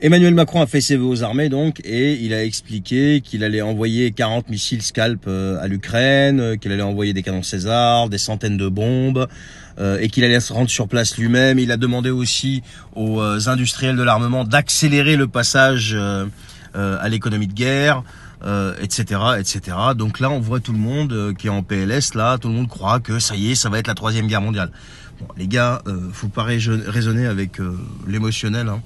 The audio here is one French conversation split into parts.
Emmanuel Macron a fait ses vœux aux armées donc, et il a expliqué qu'il allait envoyer 40 missiles Scalp à l'Ukraine, qu'il allait envoyer des canons César, des centaines de bombes, et qu'il allait se rendre sur place lui-même. Il a demandé aussi aux industriels de l'armement d'accélérer le passage à l'économie de guerre, etc., etc. Donc là, on voit tout le monde qui est en PLS, là, tout le monde croit que ça y est, ça va être la troisième guerre mondiale. Bon, les gars, faut pas raisonner avec l'émotionnel, hein.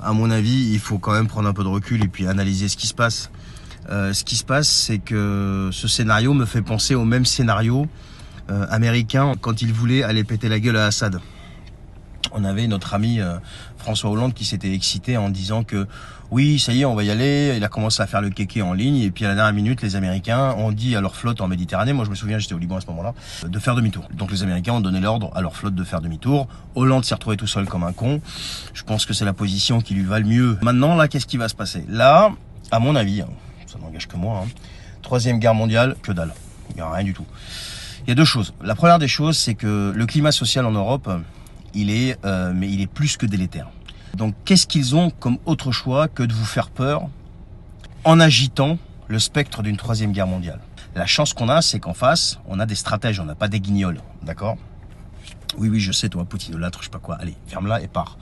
À mon avis, il faut quand même prendre un peu de recul et puis analyser ce qui se passe. Ce qui se passe, c'est que ce scénario me fait penser au même scénario américain quand il voulait aller péter la gueule à Assad. On avait notre ami François Hollande qui s'était excité en disant que oui, ça y est, on va y aller. Il a commencé à faire le kéké en ligne et puis à la dernière minute, les Américains ont dit à leur flotte en Méditerranée, moi je me souviens, j'étais au Liban à ce moment-là, de faire demi-tour. Donc les Américains ont donné l'ordre à leur flotte de faire demi-tour. Hollande s'est retrouvé tout seul comme un con. Je pense que c'est la position qui lui va le mieux. Maintenant, là, qu'est-ce qui va se passer? Là, à mon avis, ça n'engage que moi, troisième guerre mondiale, que dalle. Il n'y a rien du tout. Il y a deux choses. La première des choses, c'est que le climat social en Europe, mais il est plus que délétère. Donc, qu'est-ce qu'ils ont comme autre choix que de vous faire peur en agitant le spectre d'une troisième guerre mondiale? La chance qu'on a, c'est qu'en face, on a des stratèges, on n'a pas des guignols, d'accord? Oui, oui, je sais, toi, poutinolâtre, je sais pas quoi. Allez, ferme-la et pars.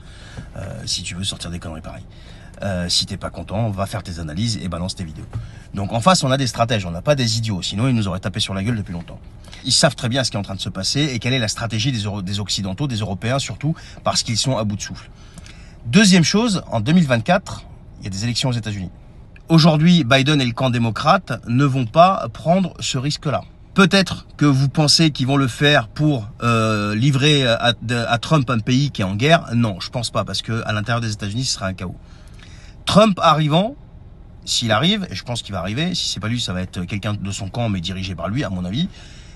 Si tu veux sortir des conneries pareilles. Si t'es pas content, va faire tes analyses et balance tes vidéos. Donc en face, on a des stratèges, on n'a pas des idiots. Sinon, ils nous auraient tapé sur la gueule depuis longtemps. Ils savent très bien ce qui est en train de se passer et quelle est la stratégie des Occidentaux, des Européens surtout, parce qu'ils sont à bout de souffle. Deuxième chose, en 2024, il y a des élections aux États-Unis. Aujourd'hui, Biden et le camp démocrate ne vont pas prendre ce risque-là. Peut-être que vous pensez qu'ils vont le faire pour livrer à Trump un pays qui est en guerre. Non, je pense pas, parce que à l'intérieur des États-Unis, ce sera un chaos. Trump arrivant, s'il arrive, et je pense qu'il va arriver, si c'est pas lui, ça va être quelqu'un de son camp, mais dirigé par lui, à mon avis,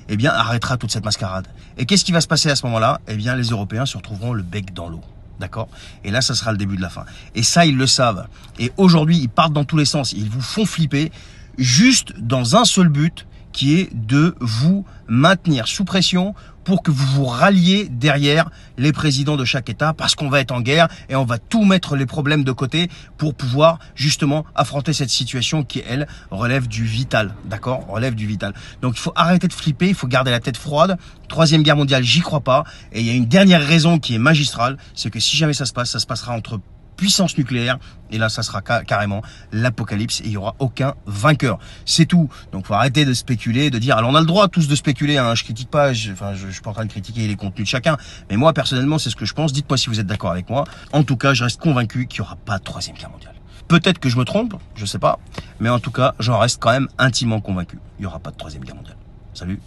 eh bien, arrêtera toute cette mascarade. Et qu'est-ce qui va se passer à ce moment-là? Eh bien, les Européens se retrouveront le bec dans l'eau. D'accord? Et là, ça sera le début de la fin. Et ça, ils le savent. Et aujourd'hui, ils partent dans tous les sens. Ils vous font flipper juste dans un seul but, qui est de vous maintenir sous pression pour que vous vous ralliez derrière les présidents de chaque État, parce qu'on va être en guerre et on va tout mettre les problèmes de côté pour pouvoir justement affronter cette situation qui, elle, relève du vital, d'accord? Relève du vital. Donc il faut arrêter de flipper, il faut garder la tête froide. Troisième guerre mondiale, j'y crois pas. Et il y a une dernière raison qui est magistrale, c'est que si jamais ça se passe, ça se passera entre puissance nucléaire, et là ça sera carrément l'apocalypse et il n'y aura aucun vainqueur. C'est tout. Donc faut arrêter de spéculer, de dire, alors on a le droit tous de spéculer, hein, je critique pas, je suis pas en train de critiquer les contenus de chacun, mais moi personnellement c'est ce que je pense. Dites-moi si vous êtes d'accord avec moi. En tout cas, je reste convaincu qu'il n'y aura pas de troisième guerre mondiale. Peut-être que je me trompe, je sais pas, mais en tout cas j'en reste quand même intimement convaincu. Il n'y aura pas de troisième guerre mondiale. Salut.